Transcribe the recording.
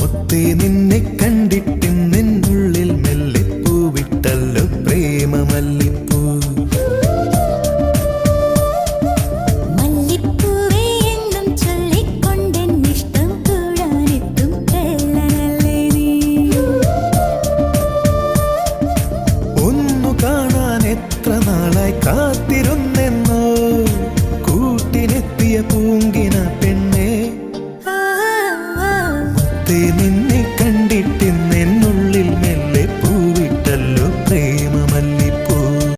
മുത്തേ നിന്നെ കണ്ടിട്ടും നിന്നുള്ളിൽ മെല്ലെ പൂവിട്ടല്ലോ പ്രേമമല്ലിപ്പൂ. മല്ലിപ്പൂവേ എന്നും ചൊല്ലിക്കൊണ്ടെന്നിഷ്ടം കൂടാനെത്തും കള്ളനല്ലേ നീ. ഒന്നു കാണാൻ എത്ര നാളായി കാത്തിരുന്നെന്നോ കൂട്ടിനെത്തിയ പൂങ്കിന പെണ്ണേ. മുത്തേ നിന്നെ